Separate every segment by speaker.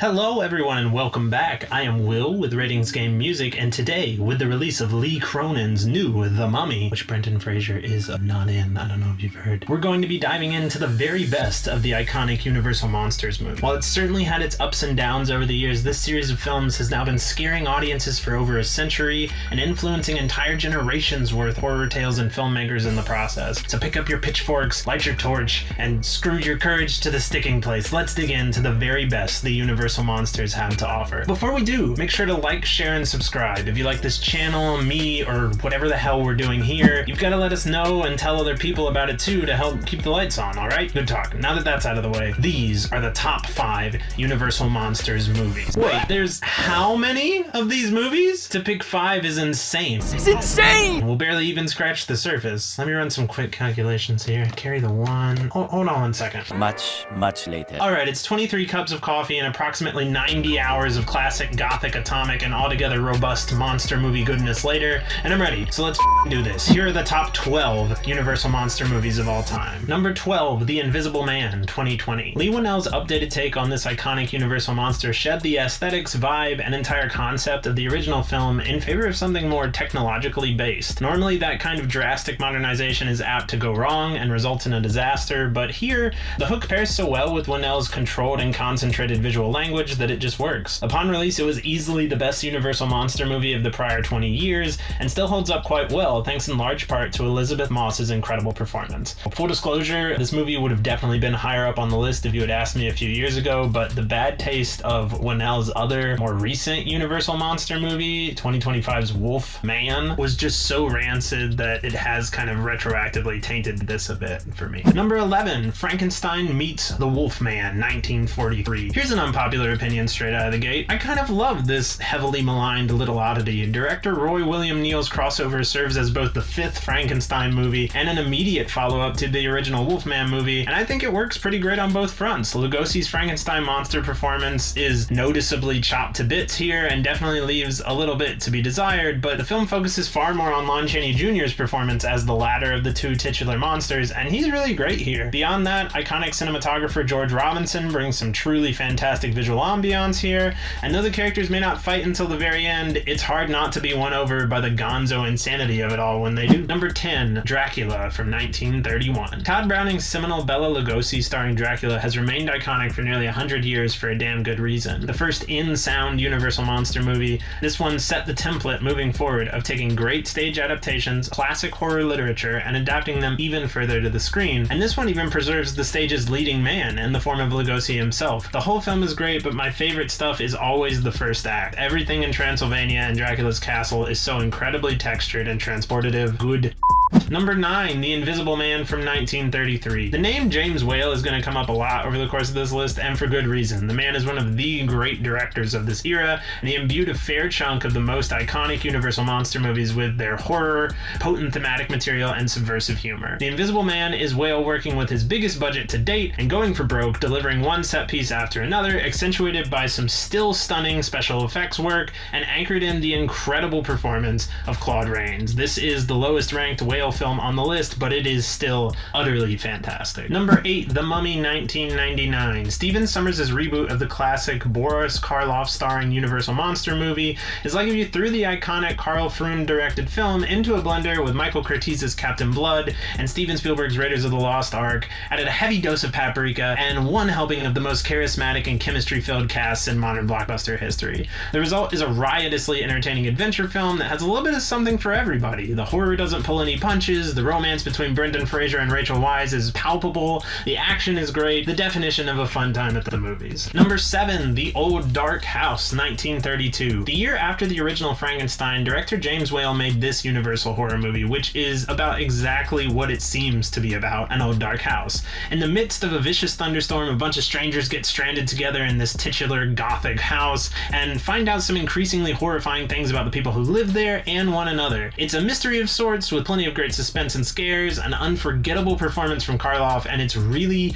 Speaker 1: Hello everyone and welcome back. I am Will with Ratings Game Music, and today, with the release of Lee Cronin's new The Mummy, which Brendan Fraser is not in, I don't know if you've heard, we're going to be diving into the very best of the iconic Universal Monsters movie. While it's certainly had its ups and downs over the years, this series of films has now been scaring audiences for over a century and influencing entire generations worth horror tales and filmmakers in the process. So pick up your pitchforks, light your torch, and screw your courage to the sticking place. Let's dig into the very best the Universal Monsters have to offer. Before we do, make sure to like, share, and subscribe. If you like this channel, me, or whatever the hell we're doing here, you've got to let us know and tell other people about it too to help keep the lights on, alright? Good talk. Now that that's out of the way, these are the top 5 Universal Monsters movies. Wait, there's how many of these movies? To pick 5 is insane.
Speaker 2: It's insane!
Speaker 1: We'll barely even scratch the surface. Let me run some quick calculations here. Carry the 1. Hold on 1 second.
Speaker 2: Much later.
Speaker 1: Alright, it's 23 cups of coffee and approximately 90 hours of classic gothic, atomic, and altogether robust monster movie goodness later, and I'm ready, so let's do this. Here are the top 12 Universal Monster movies of all time. Number 12, The Invisible Man, 2020. Leigh Whannell's updated take on this iconic Universal monster shed the aesthetics, vibe, and entire concept of the original film in favor of something more technologically based. Normally, that kind of drastic modernization is apt to go wrong and result in a disaster, but here, the hook pairs so well with Whannell's controlled and concentrated visual language that it just works. Upon release, it was easily the best Universal Monster movie of the prior 20 years, and still holds up quite well, thanks in large part to Elizabeth Moss's incredible performance. Full disclosure, this movie would have definitely been higher up on the list if you had asked me a few years ago, but the bad taste of Whannell's other, more recent Universal Monster movie, 2025's Wolf Man, was just so rancid that it has kind of retroactively tainted this a bit for me. Number 11, Frankenstein meets the Wolf Man, 1943. Here's an unpopular opinion straight out of the gate. I kind of love this heavily maligned little oddity. Director Roy William Neal's crossover serves as both the 5th Frankenstein movie and an immediate follow-up to the original Wolfman movie, and I think it works pretty great on both fronts. Lugosi's Frankenstein monster performance is noticeably chopped to bits here and definitely leaves a little bit to be desired, but the film focuses far more on Lon Chaney Jr.'s performance as the latter of the 2 titular monsters, and he's really great here. Beyond that, iconic cinematographer George Robinson brings some truly fantastic visual ambiance here, and though the characters may not fight until the very end, it's hard not to be won over by the gonzo insanity of it all when they do. Number 10, Dracula from 1931. Todd Browning's seminal Bela Lugosi starring Dracula has remained iconic for nearly 100 years for a damn good reason. The first in-sound Universal Monster movie, this one set the template moving forward of taking great stage adaptations, classic horror literature, and adapting them even further to the screen, and this one even preserves the stage's leading man in the form of Lugosi himself. The whole film is great, but my favorite stuff is always the first act. Everything in Transylvania and Dracula's castle is so incredibly textured and transportative. Good. Number 9, The Invisible Man from 1933. The name James Whale is going to come up a lot over the course of this list, and for good reason. The man is one of the great directors of this era, and he imbued a fair chunk of the most iconic Universal Monster movies with their horror, potent thematic material, and subversive humor. The Invisible Man is Whale working with his biggest budget to date and going for broke, delivering one set piece after another, accentuated by some still stunning special effects work, and anchored in the incredible performance of Claude Rains. This is the lowest ranked Whale film on the list, but it is still utterly fantastic. Number 8, The Mummy, 1999. Stephen Sommers' reboot of the classic Boris Karloff starring Universal Monster movie is like if you threw the iconic Carl Frun directed film into a blender with Michael Curtiz's Captain Blood and Steven Spielberg's Raiders of the Lost Ark, added a heavy dose of paprika, and one helping of the most charismatic and chemistry-filled casts in modern blockbuster history. The result is a riotously entertaining adventure film that has a little bit of something for everybody. The horror doesn't pull any punches, the romance between Brendan Fraser and Rachel Weisz is palpable, the action is great, the definition of a fun time at the movies. Number 7, The Old Dark House, 1932. The year after the original Frankenstein, director James Whale made this Universal horror movie, which is about exactly what it seems to be about, an old dark house. In the midst of a vicious thunderstorm, a bunch of strangers get stranded together in this titular gothic house and find out some increasingly horrifying things about the people who live there and one another. It's a mystery of sorts with plenty of great suspense and scares, an unforgettable performance from Karloff, and it's really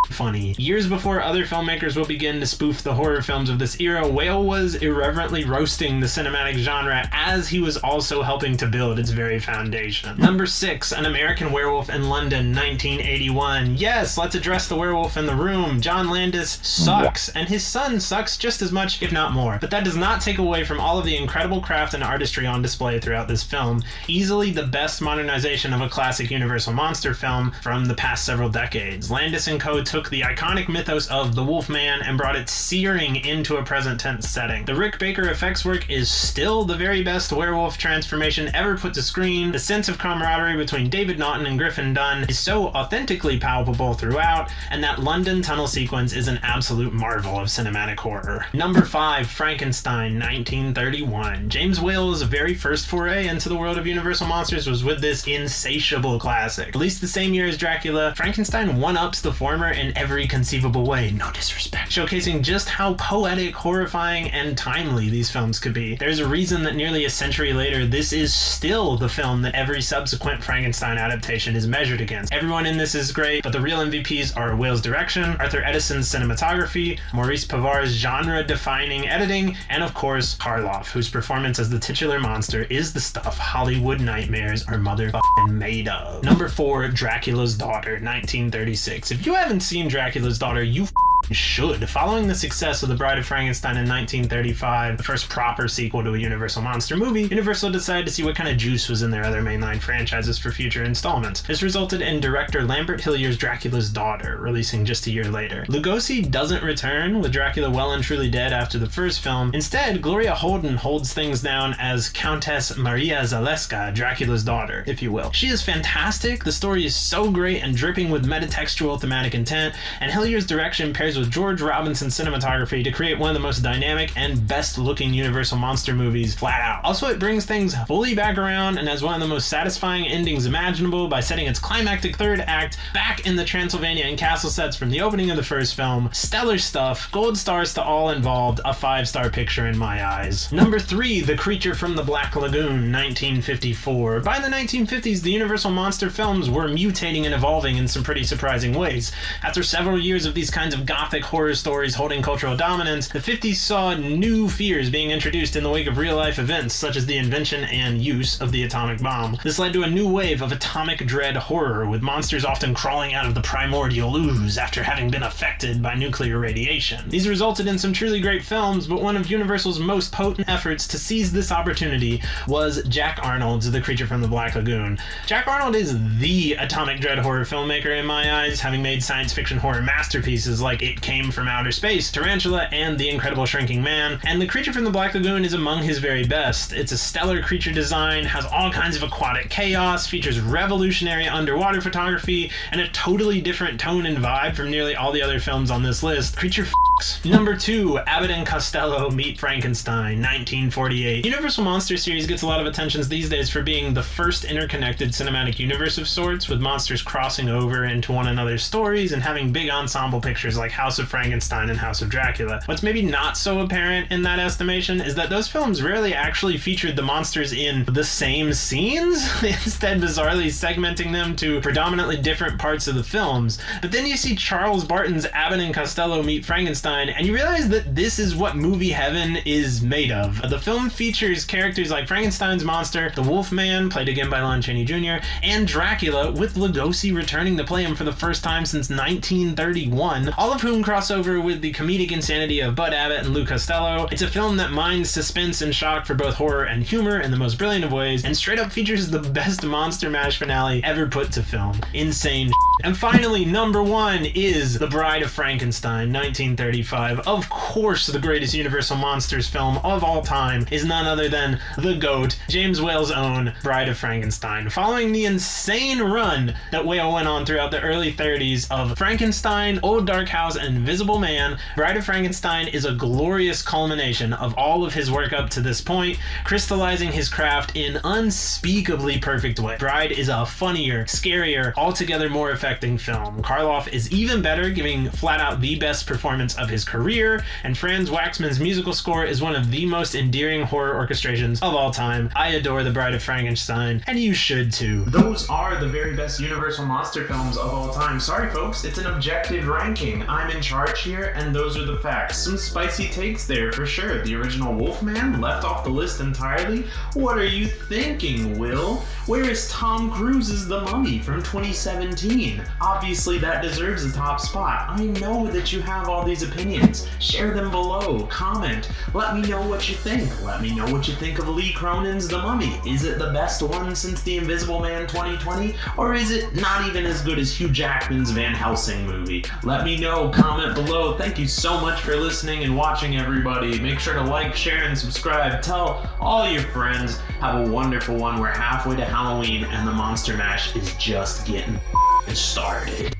Speaker 1: funny. Years before other filmmakers will begin to spoof the horror films of this era, Whale was irreverently roasting the cinematic genre as he was also helping to build its very foundation. Number 6, An American Werewolf in London, 1981. Yes, let's address the werewolf in the room. John Landis sucks, and his son sucks just as much, if not more. But that does not take away from all of the incredible craft and artistry on display throughout this film. Easily the best modernization of a classic Universal monster film from the past several decades. Landis and co. took the iconic mythos of the Wolfman and brought it searing into a present tense setting. The Rick Baker effects work is still the very best werewolf transformation ever put to screen. The sense of camaraderie between David Naughton and Griffin Dunne is so authentically palpable throughout, and that London tunnel sequence is an absolute marvel of cinematic horror. Number 5, Frankenstein, 1931. James Whale's very first foray into the world of Universal monsters was with this insatiable classic. Released the same year as Dracula, Frankenstein one-ups the former in every conceivable way, no disrespect, showcasing just how poetic, horrifying, and timely these films could be. There's a reason that nearly a century later, this is still the film that every subsequent Frankenstein adaptation is measured against. Everyone in this is great, but the real MVPs are Whale's direction, Arthur Edison's cinematography, Maurice Pavar's genre-defining editing, and of course, Karloff, whose performance as the titular monster is the stuff Hollywood nightmares are motherfucking made of. Number 4, Dracula's Daughter, 1936. If you haven't seen Dracula's Daughter, you should. Following the success of The Bride of Frankenstein in 1935, the first proper sequel to a Universal monster movie, Universal decided to see what kind of juice was in their other mainline franchises for future installments. This resulted in director Lambert Hillier's Dracula's Daughter, releasing just a year later. Lugosi doesn't return, with Dracula well and truly dead after the first film. Instead, Gloria Holden holds things down as Countess Maria Zaleska, Dracula's daughter, if you will. She is fantastic, the story is so great and dripping with metatextual thematic intent, and Hillier's direction pairs with George Robinson's cinematography to create one of the most dynamic and best looking Universal monster movies flat out. Also, it brings things fully back around and has one of the most satisfying endings imaginable by setting its climactic third act back in the Transylvania and castle sets from the opening of the first film. Stellar stuff, gold stars to all involved, a 5-star picture in my eyes. Number 3, The Creature from the Black Lagoon, 1954. By the 1950s, the Universal monster films were mutating and evolving in some pretty surprising ways. After several years of these kinds of gothic horror stories holding cultural dominance, the 50s saw new fears being introduced in the wake of real-life events such as the invention and use of the atomic bomb. This led to a new wave of atomic dread horror, with monsters often crawling out of the primordial ooze after having been affected by nuclear radiation. These resulted in some truly great films, but one of Universal's most potent efforts to seize this opportunity was Jack Arnold's The Creature from the Black Lagoon. Jack Arnold is the atomic dread horror filmmaker in my eyes, having made science fiction horror masterpieces like It Came from Outer Space, Tarantula, and The Incredible Shrinking Man, and The Creature from the Black Lagoon is among his very best. It's a stellar creature design, has all kinds of aquatic chaos, features revolutionary underwater photography, and a totally different tone and vibe from nearly all the other films on this list. Creature f***s. Number 2, Abbott and Costello Meet Frankenstein, 1948. Universal Monster series gets a lot of attention these days for being the first interconnected cinematic universe of sorts, with monsters crossing over into one another's stories and having big ensemble pictures like House of Frankenstein and House of Dracula. What's maybe not so apparent in that estimation is that those films rarely actually featured the monsters in the same scenes, instead bizarrely segmenting them to predominantly different parts of the films. But then you see Charles Barton's Abbott and Costello Meet Frankenstein, and you realize that this is what movie heaven is made of. The film features characters like Frankenstein's monster, the Wolfman, played again by Lon Chaney Jr., and Dracula, with Lugosi returning to play him for the first time since 1931, all of whom cross over with the comedic insanity of Bud Abbott and Lou Costello. It's a film that mines suspense and shock for both horror and humor in the most brilliant of ways, and straight up features the best Monster Mash finale ever put to film. Insane shit. And finally, number 1 is The Bride of Frankenstein, 1935. Of course, the greatest Universal Monsters film of all time is none other than the GOAT, James Whale's own Bride of Frankenstein. Following the insane run that Whale went on throughout the early 30s of Frankenstein, Old Dark House, and Invisible Man, Bride of Frankenstein is a glorious culmination of all of his work up to this point, crystallizing his craft in unspeakably perfect way. Bride is a funnier, scarier, altogether more effective directing film. Karloff is even better, giving flat out the best performance of his career, and Franz Waxman's musical score is one of the most endearing horror orchestrations of all time. I adore The Bride of Frankenstein, and you should too. Those are the very best Universal monster films of all time. Sorry folks, it's an objective ranking. I'm in charge here, and those are the facts. Some spicy takes there for sure. The original Wolfman left off the list entirely. What are you thinking, Will? Where is Tom Cruise's The Mummy from 2017? Obviously that deserves a top spot. I know that you have all these opinions. Share them below. Comment. Let me know what you think. Let me know what you think of Lee Cronin's The Mummy. Is it the best one since The Invisible Man 2020? Or is it not even as good as Hugh Jackman's Van Helsing movie? Let me know. Comment below. Thank you so much for listening and watching, everybody. Make sure to like, share, and subscribe. Tell all your friends. Have a wonderful one. We're halfway to Halloween and the Monster Mash is just getting started.